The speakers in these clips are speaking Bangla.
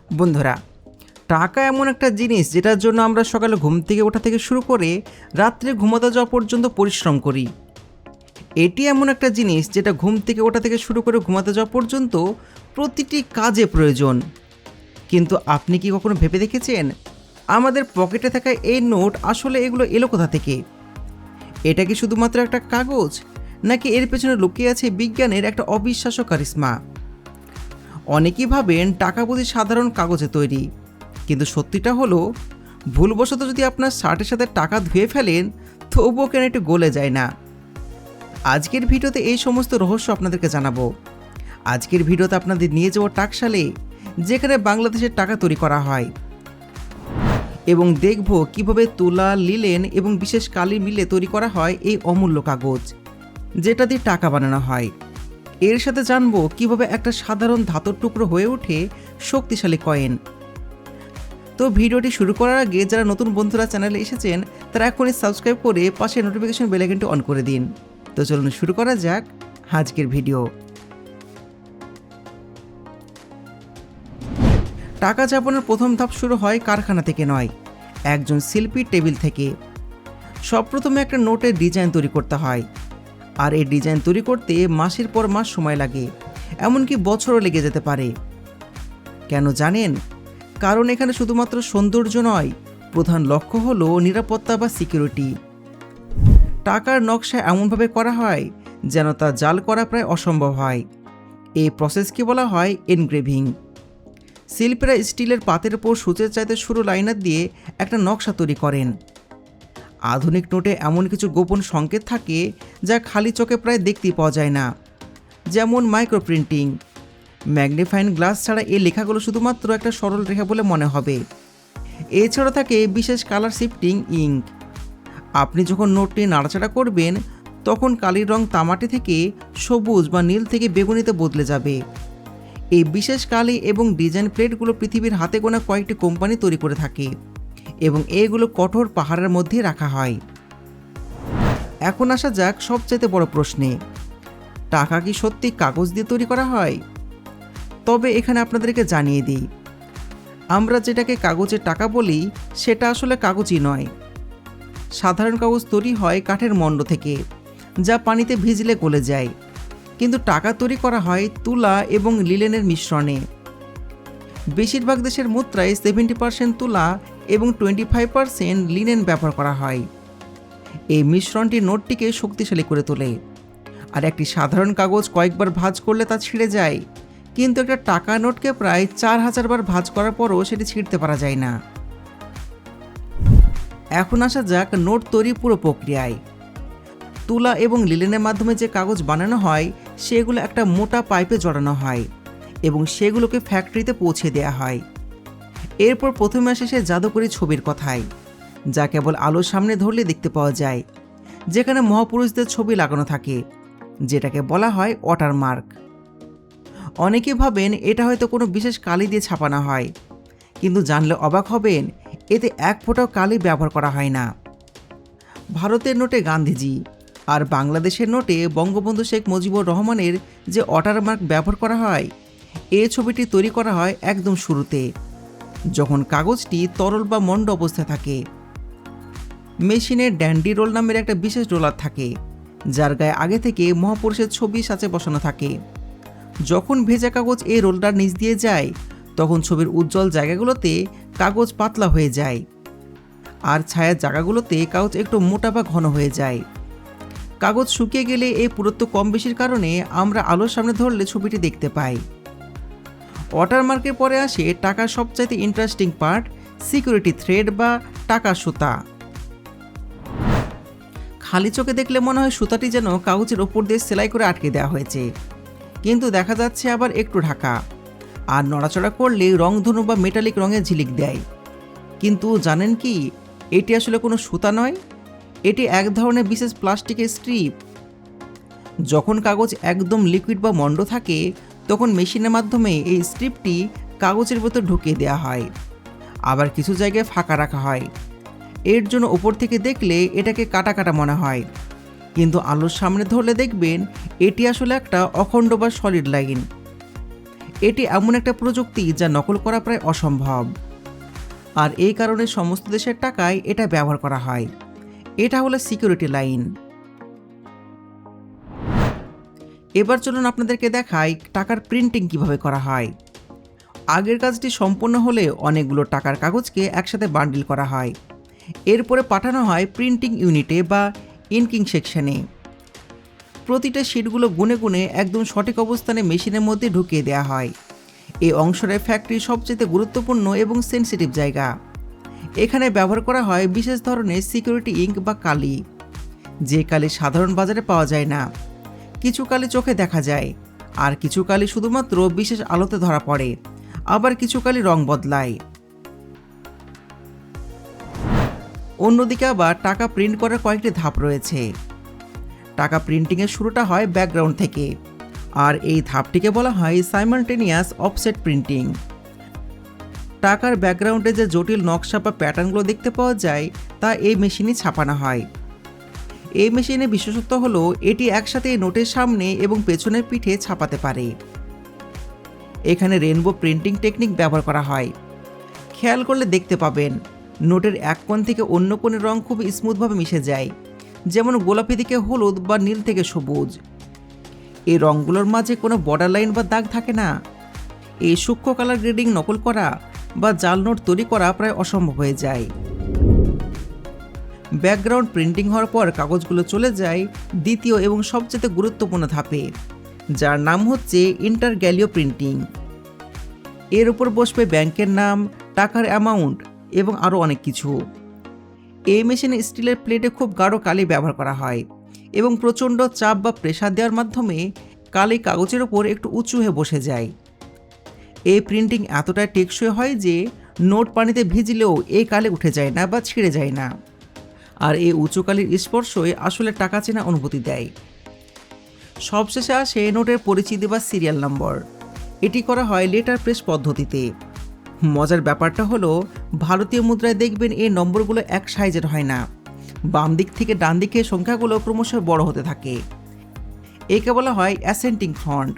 বন্ধুরা, টাকা এমন একটা জিনিস যেটার জন্য আমরা সকালে ঘুম থেকে ওঠা থেকে শুরু করে রাত্রে ঘুমাতে যাওয়া পর্যন্ত পরিশ্রম করি। এটি এমন একটা জিনিস যেটা ঘুম থেকে ওঠা থেকে শুরু করে ঘুমাতে যাওয়া পর্যন্ত প্রতিটি কাজে প্রয়োজন। কিন্তু আপনি কি কখনো ভেবে দেখেছেন আমাদের পকেটে থাকা এই নোট আসলে এগুলো এলো কোথা থেকে? এটা কি শুধুমাত্র একটা কাগজ, নাকি এর পেছনে লুকিয়ে আছে বিজ্ঞানের একটা অবিশ্বাস্য কারিশমা? অনেকেই ভাবেন টাকা বুঝি সাধারণ কাগজে তৈরি, কিন্তু সত্যিটা হলো ভুলবশত যদি আপনার শার্টের সাথে টাকা ধুয়ে ফেলেন তবুও কেন একটু গলে যায় না। আজকের ভিডিওতে এই সমস্ত রহস্য আপনাদেরকে জানাবো। আজকের ভিডিওতে আপনাদের নিয়ে যাবো টাকশালে, যেখানে বাংলাদেশের টাকা তৈরি করা হয়, এবং দেখব কিভাবে তুলা, লিলেন এবং বিশেষ কালি মিলে তৈরি করা হয় এই অমূল্য কাগজ, যেটা দিয়ে টাকা বানানো হয়। এর সাথে জানবো কিভাবে একটা সাধারণ ধাতুর টুকরো হয়ে ওঠে শক্তিশালী কয়েন। তো ভিডিওটি শুরু করার আগে যারা নতুন বন্ধুরা চ্যানেলে এসেছেন তারা এখনই সাবস্ক্রাইব করে পাশে নোটিফিকেশন বেল আইকনটি অন করে দিন। তো চলুন শুরু করা যাক আজকের ভিডিও। টাকা ছাপানোর প্রথম ধাপ শুরু হয় কারখানা থেকে নয়, একজন শিল্পীর টেবিল থেকে। সবপ্রথমে একটা নোটের ডিজাইন তৈরি করতে হয়, আর এই ডিজাইন তৈরি করতে মাসের পর মাস সময় লাগে, এমনকি বছরও লেগে যেতে পারে। কেন জানেন? কারণ এখানে শুধুমাত্র সৌন্দর্য নয়, প্রধান লক্ষ্য হলো নিরাপত্তা বা সিকিউরিটি। টাকার নকশা এমনভাবে করা হয় যেন তা জাল করা প্রায় অসম্ভব হয়। এই প্রসেসকে বলা হয় এনগ্রেভিং। শিল্পীরা স্টিলের পাতের উপর সূচের চাইতে সরু লাইনার দিয়ে একটা নকশা তৈরি করেন। আধুনিক নোটে এমন কিছু গোপন সংকেত থাকে যা খালি চোখে প্রায় দেখতেই পাওয়া যায় না, যেমন মাইক্রোপ্রিন্টিং। ম্যাগনিফাইং গ্লাস ছাড়া এই লেখাগুলো শুধুমাত্র একটা সরল রেখা বলে মনে হবে। এছাড়া থাকে বিশেষ কালার শিফটিং ইঙ্ক। আপনি যখন নোটটি নাড়াচাড়া করবেন তখন কালির রং তামাটে থেকে সবুজ বা নীল থেকে বেগুনিতে বদলে যাবে। এই বিশেষ কালি এবং ডিজাইন প্লেটগুলো পৃথিবীর হাতে গোনা কয়েকটি কোম্পানি তৈরি করে থাকে, এবং এগুলো কঠোর পাহাড়ের মধ্যে রাখা হয়। এখন আসা যাক সবচাইতে বড় প্রশ্নে, টাকা কি সত্যি কাগজ দিয়ে তৈরি করা হয়? তবে এখানে আপনাদেরকে জানিয়ে দিই, আমরা যেটাকে কাগজের টাকা বলি সেটা আসলে কাগজই নয়। সাধারণ কাগজ তৈরি হয় কাঠের মণ্ড থেকে, যা পানিতে ভিজলে গলে যায়। কিন্তু টাকা তৈরি করা হয় তুলা এবং লিলেনের মিশ্রণে। বেশিরভাগ দেশের মুদ্রায় 70% তুলা এবং 25% লিনেন ব্যবহার করা হয়। এই মিশ্রণটি নোটটিকে শক্তিশালী করে তোলে। আর একটি সাধারণ কাগজ কয়েকবার ভাঁজ করলে তা ছিঁড়ে যায়, কিন্তু একটা টাকা নোটকে প্রায় 4000 বার ভাঁজ করার পরও সেটি ছিঁড়তে পারা যায় না। এখন আসা যাক নোট তৈরি পুরো প্রক্রিয়ায়। তুলা এবং লিলেনের মাধ্যমে যে কাগজ বানানো হয় সেগুলো একটা মোটা পাইপে জড়ানো হয় এবং সেগুলোকে ফ্যাক্টরিতে পৌঁছে দেওয়া হয়। এরপর প্রথমে আসে সে জাদুকরী ছবির কথায়, যা কেবল আলোর সামনে ধরলে দেখতে পাওয়া যায়, যেখানে মহাপুরুষদের ছবি লাগানো থাকে, যেটাকে বলা হয় ওয়াটারমার্ক। অনেকে ভাবেন এটা হয়তো কোনো বিশেষ কালি দিয়ে ছাপানো হয়, কিন্তু জানলে অবাক হবেন, এতে এক ফোঁটাও কালি ব্যবহার করা হয় না। ভারতের নোটে গান্ধীজি আর বাংলাদেশের নোটে বঙ্গবন্ধু শেখ মুজিবুর রহমানের যে ওয়াটারমার্ক ব্যবহার করা হয়, এই ছবিটি তৈরি করা হয় একদম শুরুতে, যখন কাগজটি তরল বা মন্ড অবস্থায় থাকে। মেশিনে ড্যান্ডি রোল নামের একটা বিশেষ রোলার থাকে, যার গায়ে আগে থেকে মহাপুরুষের ছবি সাঁচে বসানো থাকে। যখন ভেজা কাগজ এই রোলটার নিচ দিয়ে যায় তখন ছবির উজ্জ্বল জায়গাগুলোতে কাগজ পাতলা হয়ে যায়, আর ছায়ার জায়গাগুলোতে কাগজ একটু মোটা বা ঘন হয়ে যায়। কাগজ শুকিয়ে গেলে এই পুরুত্ব কম বেশির কারণে আমরা আলোর সামনে ধরলে ছবিটি দেখতে পাই। ওয়াটারমার্কের পরে আসে টাকার সবচাইতে ইন্টারেস্টিং পার্ট, সিকিউরিটি থ্রেড বা টাকার সুতা। খালি চোখে দেখলে মনে হয় সুতাটি যেন কাগজের ওপর দিয়ে সেলাই করে আটকে দেওয়া হয়েছে, কিন্তু দেখা যাচ্ছে আবার একটু ঢাকা, আর নড়াচড়া করলে রংধনু বা মেটালিক রঙের ঝিলিক দেয়। কিন্তু জানেন কি, এটি আসলে কোনো সুতা নয়, এটি এক ধরনের বিশেষ প্লাস্টিকের স্ট্রিপ। যখন কাগজ একদম লিকুইড বা মন্ড থাকে তখন মেশিনের মাধ্যমে এই স্ট্রিপটি কাগজের ভেতর ঢুকিয়ে দেওয়া হয়, আবার কিছু জায়গায় ফাঁকা রাখা হয়। এর জন্য উপর থেকে দেখলে এটাকে কাটা কাটা মনে হয়, কিন্তু আলোর সামনে ধরলে দেখবেন এটি আসলে একটা অখণ্ড বা সলিড লাইন। এটি এমন একটা প্রযুক্তি যা নকল করা প্রায় অসম্ভব, আর এই কারণে সমস্ত দেশের টাকায় এটা ব্যবহার করা হয়। এটা হলো সিকিউরিটি লাইন। এবার চলুন আপনাদেরকে দেখাই টাকার প্রিন্টিং কিভাবে করা হয়। আগের কাজটি সম্পূর্ণ হলে অনেকগুলো টাকার কাগজকে একসাথে বান্ডিল করা হয়, এরপরে পাঠানো হয় প্রিন্টিং ইউনিটে বা ইনকিং সেকশনে। প্রতিটা শিটগুলো গুনে গুনে একদম সঠিক অবস্থানে মেশিনের মধ্যে ঢুকিয়ে দেওয়া হয়। এই অংশটাই ফ্যাক্টরির সবচেয়ে গুরুত্বপূর্ণ এবং সেন্সিটিভ জায়গা। এখানে ব্যবহার করা হয় বিশেষ ধরনের সিকিউরিটি ইঙ্ক বা কালি, যে কালি সাধারণ বাজারে পাওয়া যায় না। কিছু কালি চোখে দেখা যায়, আর কিছু কালি শুধুমাত্র বিশেষ আলোতে ধরা পড়ে, আবার কিছু কালি রং বদলায়। অন্যদিকে আবার টাকা প্রিন্ট করার কয়েকটি ধাপ রয়েছে। টাকা প্রিন্টিংয়ের শুরুটা হয় ব্যাকগ্রাউন্ড থেকে, আর এই ধাপটিকে বলা হয় সাইমালটেনিয়াস অফসেট প্রিন্টিং। টাকার ব্যাকগ্রাউন্ডে যে জটিল নকশা বা প্যাটার্নগুলো দেখতে পাওয়া যায় তা এই মেশিনে ছাপানো হয়। এই মেশিনের বিশেষত্ব হলো এটি একসাথে নোটের সামনে এবং পেছনের পিঠে ছাপাতে পারে। এখানে রেনবো প্রিন্টিং টেকনিক ব্যবহার করা হয়। খেয়াল করলে দেখতে পাবেন নোটের এক কোণ থেকে অন্য কোণের রং খুব স্মুথভাবে মিশে যায়, যেমন গোলাপি থেকে হলুদ বা নীল থেকে সবুজ। এই রঙগুলোর মাঝে কোনো বর্ডার লাইন বা দাগ থাকে না। এই সূক্ষ্ম কালার গ্রেডিং নকল করা বা জাল নোট তৈরি করা প্রায় অসম্ভব হয়ে যায়। ব্যাকগ্রাউন্ড প্রিন্টিং হওয়ার পর কাগজগুলো চলে যায় দ্বিতীয় এবং সবচেয়ে গুরুত্বপূর্ণ ধাপে, যার নাম হচ্ছে ইন্টারগ্যালিও প্রিন্টিং। এর উপর বসবে ব্যাংকের নাম, টাকার অ্যামাউন্ট এবং আরও অনেক কিছু। এই মেশিনে স্টিলের প্লেটে খুব গাঢ় কালি ব্যবহার করা হয় এবং প্রচণ্ড চাপ বা প্রেসার দেওয়ার মাধ্যমে কালি কাগজের ওপর একটু উঁচু হয়ে বসে যায়। এই প্রিন্টিং এতটাই টেকসই হয় যে নোট পানিতে ভিজলেও এই কালি উঠে যায় না বা ছিঁড়ে যায় না। আর এই উঁচু কালির স্পর্শই আসলে টাকা চেনা অনুভূতি দেয়। সবশেষে আসে নোটের পরিচিতি বা সিরিয়াল নম্বর। এটি করা হয় লেটার প্রেস পদ্ধতিতে। মজার ব্যাপারটা হলো ভারতীয় মুদ্রায় দেখবেন এই নম্বরগুলো এক সাইজের হয় না, বাম দিক থেকে ডান দিকে সংখ্যাগুলো ক্রমশ বড় হতে থাকে। একে বলা হয় অ্যাসেন্ডিং ফন্ট।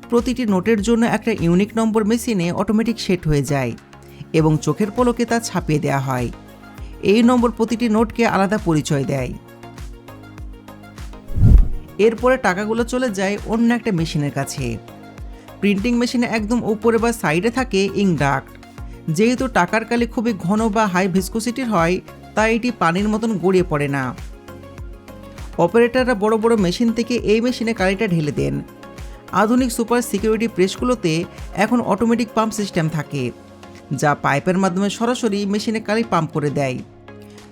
প্রতিটি নোটের জন্য একটা ইউনিক নম্বর মেশিনে অটোমেটিক সেট হয়ে যায় এবং চোখের পলকে তা ছাপিয়ে দেওয়া হয়। এই নম্বর প্রতিটি নোটকে আলাদা পরিচয় দেয়। এরপরে টাকাগুলো চলে যায় অন্য একটা মেশিনের কাছে। প্রিন্টিং মেশিনে একদম উপরে বা সাইডে থাকে ইঙ্ক ডাক্ট। যেহেতু টাকার কালি খুবই ঘন বা হাই ভিসকোসিটির হয়, তাই এটি পানির মতন গড়িয়ে পড়ে না। অপারেটররা বড় বড় মেশিন থেকে এই মেশিনে কালিটা ঢেলে দেন। আধুনিক সুপার সিকিউরিটি প্রেসগুলোতে এখন অটোমেটিক পাম্প সিস্টেম থাকে, যা পাইপের মাধ্যমে সরাসরি মেশিনে কালি পাম্প করে দেয়।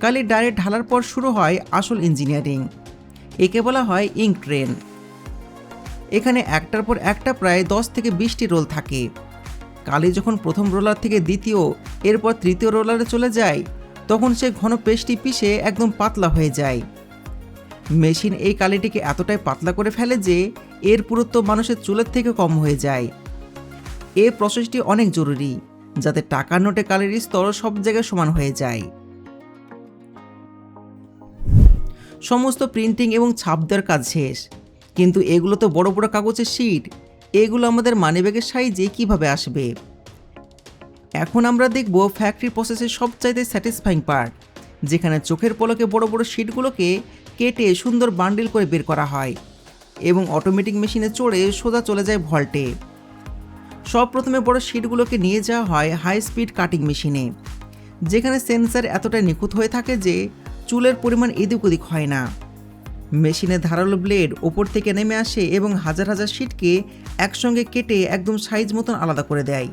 কালি ডাইরেক্ট ঢালার পর শুরু হয় আসল ইঞ্জিনিয়ারিং। একে বলা হয় ইঙ্ক ট্রেন। এখানে একটার পর একটা প্রায় 10 থেকে 20টি রোল থাকে। কালি যখন প্রথম রোলার থেকে দ্বিতীয়, এরপর তৃতীয় রোলারে চলে যায়, তখন সে ঘন পেস্টটি পিষে একদম পাতলা হয়ে যায়। মেশিন এই কালিটিকে এতটাই পাতলা করে ফেলে যে এর পুরুত্ব মানুষের চুলের থেকে কম হয়ে যায়। এই প্রসেসটি অনেক জরুরি, যাতে টাকার নোটে কালির স্তর সব জায়গায় সমান হয়ে যায়। সমস্ত প্রিন্টিং এবং ছাপ দেওয়ার কাজ শেষ, কিন্তু এগুলো তো বড় বড় কাগজের শিট। এগুলো আমাদের মানিব্যাগের সাইজে কিভাবে আসবে? এখন আমরা দেখব ফ্যাক্টরি প্রসেসের সবচাইতে স্যাটিসফাইং পার্ট, যেখানে চোখের পলকে বড় বড় শিটগুলোকে কেটে সুন্দর বান্ডিল করে বের করা হয় এবং অটোমেটিক মেশিনে চড়ে সোজা চলে যায় ভল্টে। সব প্রথমে বড় শিটগুলোকে নিয়ে যাওয়া হয় হাই স্পিড কাটিং মেশিনে, যেখানে সেন্সার এতটাই নিখুঁত হয়ে থাকে যে চুলের পরিমাণ এদিক ওদিক হয় না। মেশিনে ধারালো ব্লেড ওপর থেকে নেমে আসে এবং হাজার হাজার শিটকে একসঙ্গে কেটে একদম সাইজ মতন আলাদা করে দেয়।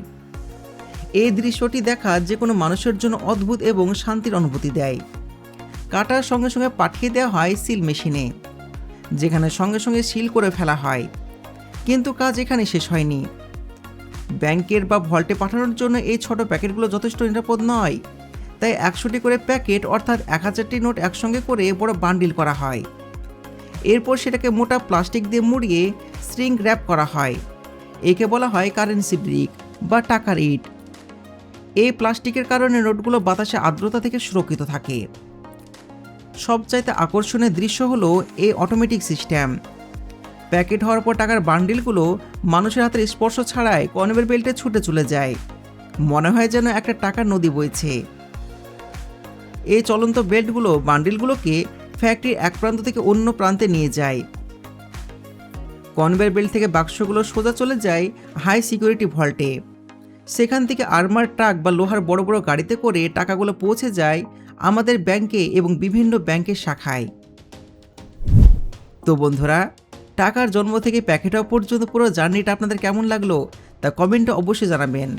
এই দৃশ্যটি দেখা যে কোনো মানুষের জন্য অদ্ভুত এবং শান্তির অনুভূতি দেয়। কাটার সঙ্গে সঙ্গে পাঠিয়ে দেওয়া হয় সিল মেশিনে, যেখানে সঙ্গে সঙ্গে সিল করে ফেলা হয়। কিন্তু কাজ এখানে শেষ হয়নি। ব্যাংকের বা ভল্টে পাঠানোর জন্য এই ছোট প্যাকেটগুলো যথেষ্ট নিরাপদ নয়, তাই 100টি করে প্যাকেট অর্থাৎ 1000টি নোট একসঙ্গে করে বড় বান্ডিল করা হয়। এরপর সেটাকে মোটা প্লাস্টিক দিয়ে মুড়িয়ে স্ট্রিং র্যাপ করা হয়। একে বলা হয় কারেন্সি ব্রিক বা টাকার ইট। এই প্লাস্টিকের কারণে নোটগুলো বাতাসে আর্দ্রতা থেকে সুরক্ষিত থাকে। সবচাইতে আকর্ষণীয় দৃশ্য হলো এই অটোমেটিক সিস্টেম। প্যাকেট হওয়ার পর টাকার বান্ডিলগুলো মানুষের হাতের স্পর্শ ছাড়াই কনভেয়ার বেল্টে ছুটে চলে যায়। মনে হয় যেন একটা টাকার নদী বইছে। এই চলন্ত বেল্টগুলো বান্ডিলগুলোকে ফ্যাক্টরির এক প্রান্ত থেকে অন্য প্রান্তে নিয়ে যায়। কনভেয়ার বেল্ট থেকে বাক্সগুলো সোজা চলে যায় হাই সিকিউরিটি ভল্টে। সেখান থেকে আর্মার ট্রাক বা লোহার বড় বড় গাড়িতে করে টাকাগুলো পৌঁছে যায় আমাদের ব্যাংকে এবং বিভিন্ন ব্যাংকের শাখায়। তো বন্ধুরা, টাকার জন্ম থেকে প্যাকেট হওয়া পর্যন্ত পুরো জার্নিটা আপনাদের কেমন লাগলো তা কমেন্টে অবশ্যই জানাবেন।